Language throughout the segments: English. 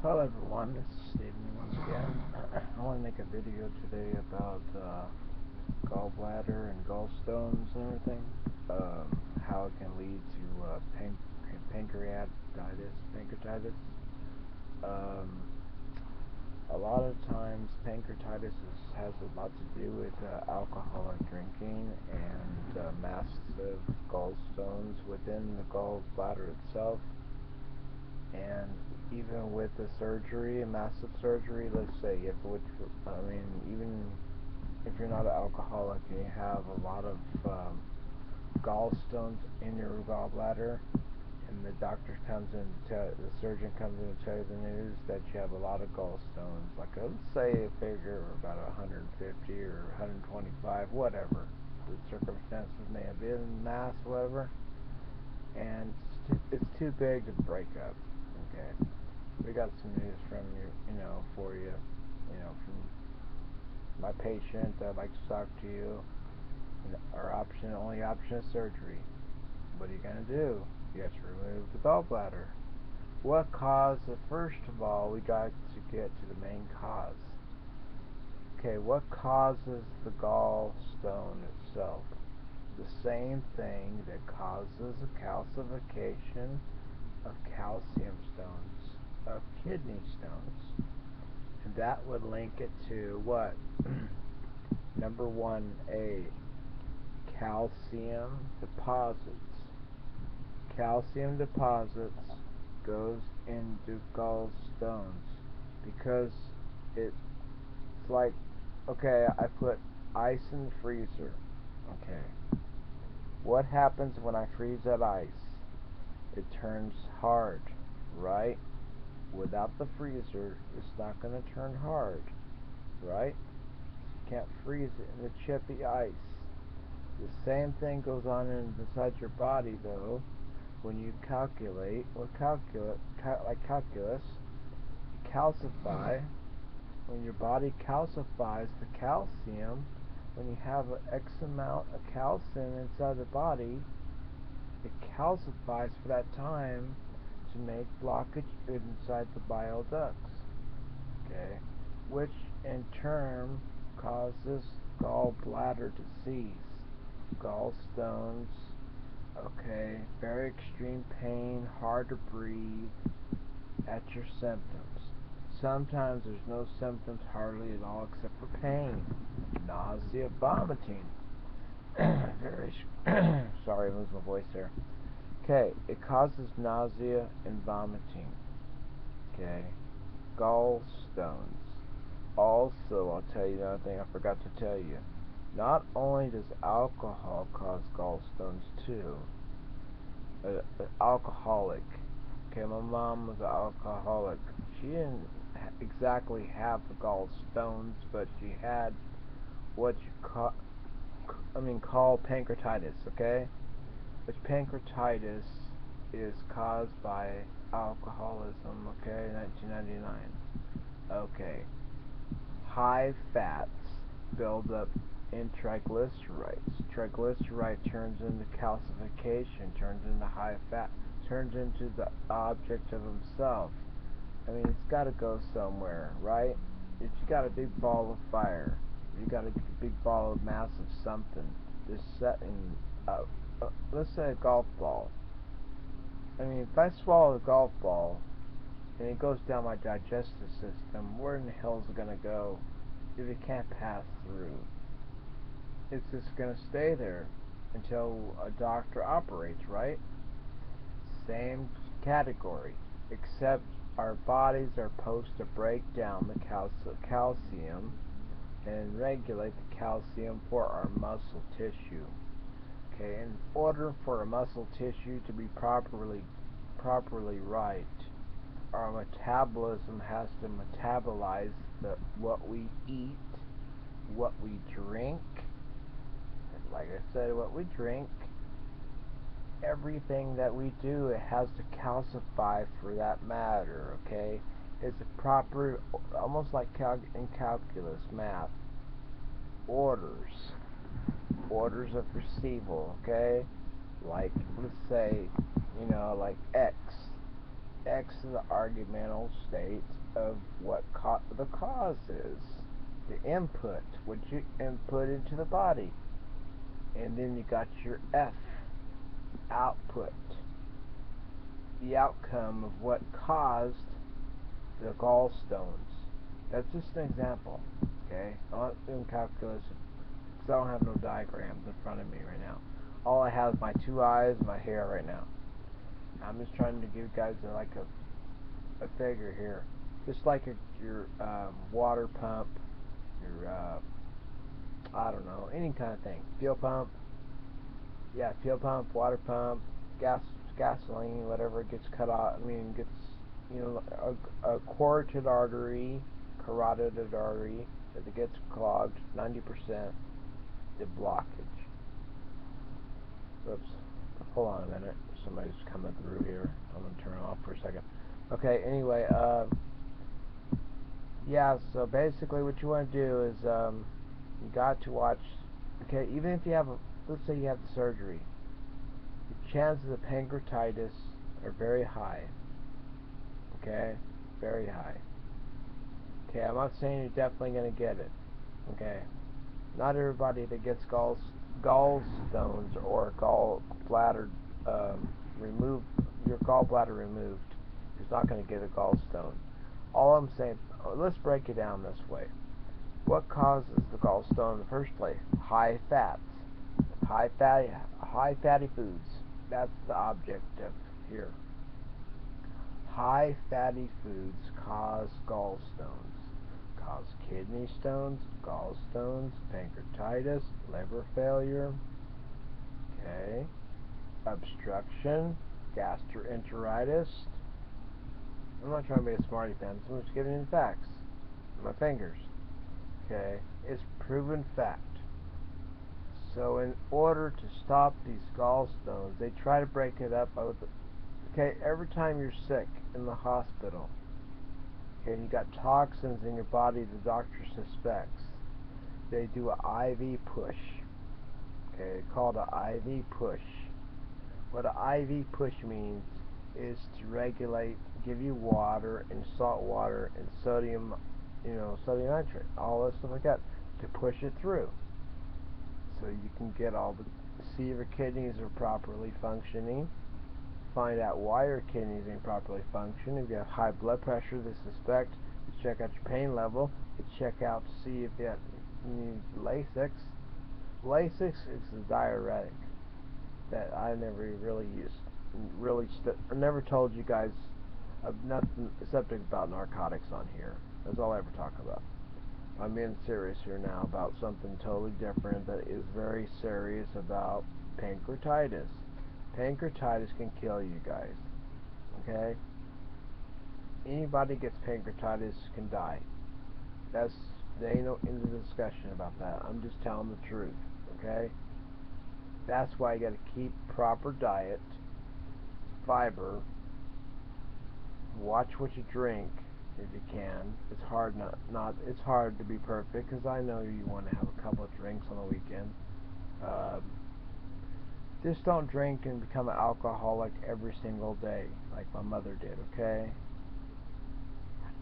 Hello everyone, this is Steven once again. I want to make a video today about gallbladder and gallstones and everything. How it can lead to pancreatitis. Um, a lot of times pancreatitis has a lot to do with alcoholic drinking and massive gallstones within the gallbladder itself. And even with the surgery, a massive surgery, let's say if which I mean even if you're not an alcoholic and you have a lot of gallstones in your gallbladder, and the surgeon comes in to tell you the news that you have a lot of gallstones, like let's say a figure about 150 or 125, whatever the circumstances may have been, mass, whatever, and it's too big to break up. Okay, we got some news from for you, from my patient. I'd like to talk to you. Our only option is surgery. What are you gonna do? You have to remove the gallbladder. What caused it? First of all, we got to get to the main cause. Okay, what causes the gallstone itself? The same thing that causes a calcification of calcium stones, of kidney stones. And that would link it to what? Number 1A, calcium deposits. Calcium deposits goes into gallstones because it's like, okay, I put ice in the freezer. Okay, what happens when I freeze that ice? It turns hard, right? Without the freezer, it's not going to turn hard, right? You can't freeze it in the chippy ice. The same thing goes on inside your body, though. When you calculate, like calculus, you calcify. When your body calcifies the calcium, when you have an X amount of calcium inside the body, it calcifies for that time to make blockage inside the bile ducts, okay, which in turn causes gallbladder disease, gallstones, okay, very extreme pain, hard to breathe at your symptoms. Sometimes there's no symptoms hardly at all except for pain, nausea, vomiting. Very sorry, I losing my voice there. Okay, it causes nausea and vomiting. Okay, gallstones. Also, I'll tell you another thing I forgot to tell you. Not only does alcohol cause gallstones too, alcoholic. Okay, my mom was an alcoholic. She didn't exactly have the gallstones, but she had what you call pancreatitis. Okay, which pancreatitis is caused by alcoholism. Okay, 1999. Okay, high fats build up in triglycerides. Triglyceride turns into calcification, turns into high fat, turns into the object of himself. I mean, it's got to go somewhere, right? If you got a big ball of fire, if you got a big ball of massive something, just setting, let's say a golf ball. I mean, if I swallow a golf ball and it goes down my digestive system, where in the hell is it going to go if it can't pass through? It's just going to stay there until a doctor operates, right? Same category, except our bodies are supposed to break down the calcium and regulate the calcium for our muscle tissue. Okay, in order for a muscle tissue to be properly right, our metabolism has to metabolize what we eat, what we drink. Like I said, what we drink, everything that we do, it has to calcify for that matter, okay? It's a proper, almost like in calculus, math, orders of receival, okay? Like, let's say, like X. X to the argumental state of what the cause is. The input, what you input into the body. And then you got your F, output. The outcome of what caused the gallstones. That's just an example, okay? I'm not doing calculus because I don't have no diagrams in front of me right now. All I have is my two eyes and my hair right now. I'm just trying to give you guys a figure here. Just like your water pump, your, I don't know, any kind of thing. Fuel pump, fuel pump, water pump, gasoline, whatever gets cut off, gets, a carotid artery, if it gets clogged, 90%, the blockage. Oops, hold on a minute, somebody's coming through here. I'm going to turn it off for a second. Okay, anyway, so basically what you want to do is, you got to watch, okay, even if you have, let's say you have the surgery, the chances of pancreatitis are very high, okay, very high. Okay, I'm not saying you're definitely going to get it, okay, not everybody that gets gallstones or gallbladder removed, your gallbladder removed, is not going to get a gallstone. All I'm saying, let's break it down this way. What causes the gallstone in the first place? High fats, high fatty foods. That's the objective here. High fatty foods cause gallstones, cause kidney stones, gallstones, pancreatitis, liver failure, okay, obstruction, gastroenteritis. I'm not trying to be a smarty pants, I'm just giving you the facts. My fingers. Okay, it's proven fact. So in order to stop these gallstones, they try to break it up. Okay, every time you're sick in the hospital, okay, and you got toxins in your body the doctor suspects, they do an IV push. Okay, called an IV push. What an IV push means is to regulate, give you water and salt water and sodium, sodium nitrate, all that stuff like that, to push it through. So you can get see if your kidneys are properly functioning, find out why your kidneys ain't properly functioning. If you have high blood pressure, they suspect, you check out your pain level, you check out to see if you need Lasix. Lasix is a diuretic that I never really used. I never told you guys of nothing subject about narcotics on here. That's all I ever talk about. I'm being serious here now about something totally different that is very serious about pancreatitis. Pancreatitis can kill you guys. Okay? Anybody gets pancreatitis can die. There ain't no end of discussion about that. I'm just telling the truth. Okay? That's why you gotta keep proper diet, fiber, watch what you drink if you can. It's hard it's hard to be perfect because I know you want to have a couple of drinks on the weekend. Just don't drink and become an alcoholic every single day like my mother did, okay?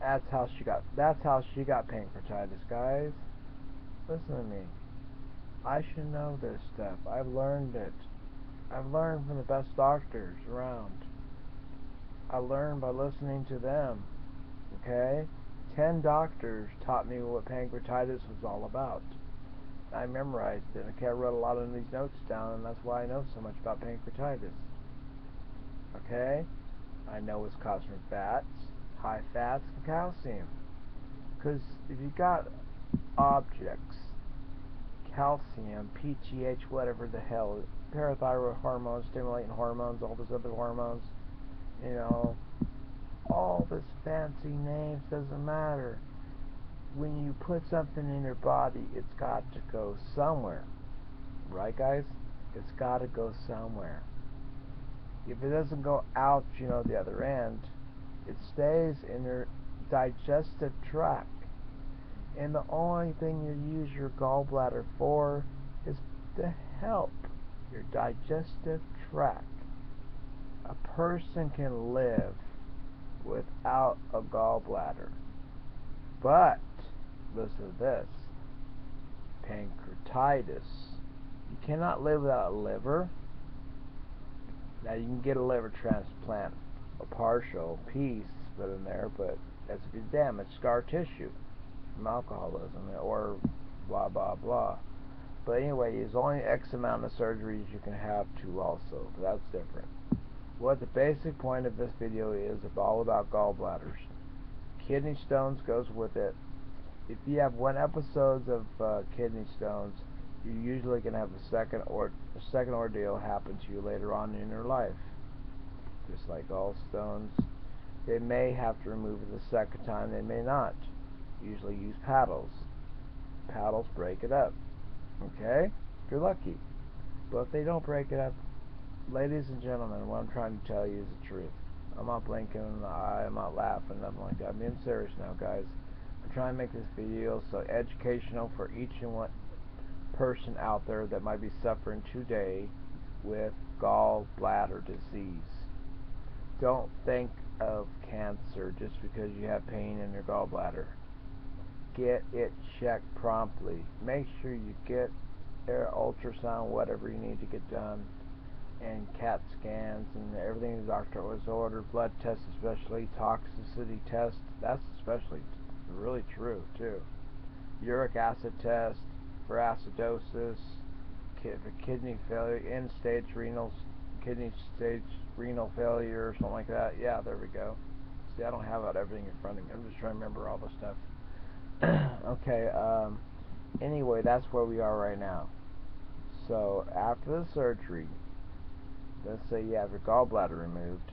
That's how she got pancreatitis, guys. Listen to me. I should know this stuff. I've learned it. I've learned from the best doctors around. I learned by listening to them. Okay? 10 doctors taught me what pancreatitis was all about. I memorized it. Okay, I wrote a lot of these notes down, and that's why I know so much about pancreatitis. Okay? I know it's caused from fats, high fats, and calcium. Because if you got objects, calcium, PTH, whatever the hell, parathyroid hormones, stimulating hormones, all those other hormones, all this fancy names doesn't matter. When you put something in your body, it's got to go somewhere. Right, guys? It's got to go somewhere. If it doesn't go out, the other end, it stays in your digestive tract. And the only thing you use your gallbladder for is to help your digestive tract. A person can live without a gallbladder. But, listen to this, pancreatitis. You cannot live without a liver. Now you can get a liver transplant, a partial piece put in there, but that's if it's damaged scar tissue from alcoholism or blah blah blah. But anyway, there's only X amount of surgeries you can have too also. But that's different. What the basic point of this video is all about gallbladders. Kidney stones goes with it. If you have one episode of kidney stones, you're usually going to have a second ordeal happen to you later on in your life. Just like gallstones, they may have to remove it the second time, they may not. Usually use paddles. Paddles break it up. Okay? If you're lucky. But if they don't break it up, ladies and gentlemen, what I'm trying to tell you is the truth. I'm not blinking an eye, I'm not laughing, nothing like that. I'm being serious now, guys. I'm trying to make this video so educational for each and one person out there that might be suffering today with gallbladder disease. Don't think of cancer just because you have pain in your gallbladder. Get it checked promptly. Make sure you get ultrasound, whatever you need to get done, and CAT scans and everything the doctor was ordered, blood tests, especially toxicity tests. That's especially really true too. Uric acid test for acidosis, for kidney failure, end-stage kidney stage renal failure or something like that. Yeah, there we go. See, I don't have everything in front of me. I'm just trying to remember all the stuff. Okay, anyway, that's where we are right now. So, after the surgery, let's say you have your gallbladder removed,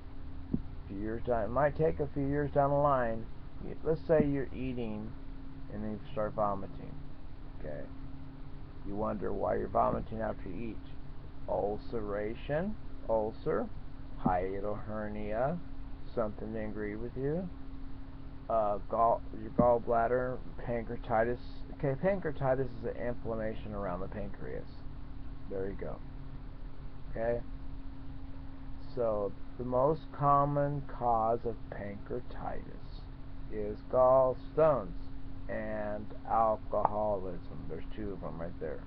a few years down, it might take a few years down the line, let's say you're eating and then you start vomiting, okay? You wonder why you're vomiting after you eat. Ulcer, hiatal hernia, something didn't agree with you, your gallbladder, pancreatitis. Okay, pancreatitis is an inflammation around the pancreas. There you go. Okay? So, the most common cause of pancreatitis is gallstones and alcoholism. There's two of them right there.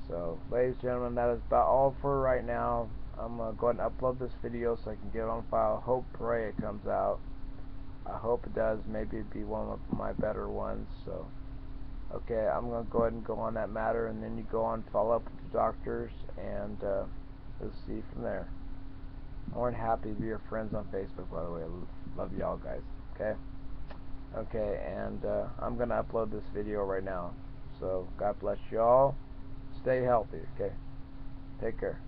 So, ladies and gentlemen, that is about all for right now. I'm going to go ahead and upload this video so I can get it on file. Hope, pray it comes out. I hope it does. Maybe it'd be one of my better ones. So, okay, I'm going to go ahead and go on that matter, and then you go on, follow up with the doctors, and we'll see from there. More than happy to be your friends on Facebook, by the way. I love y'all guys. Okay? Okay, and I'm going to upload this video right now. So, God bless y'all. Stay healthy, okay? Take care.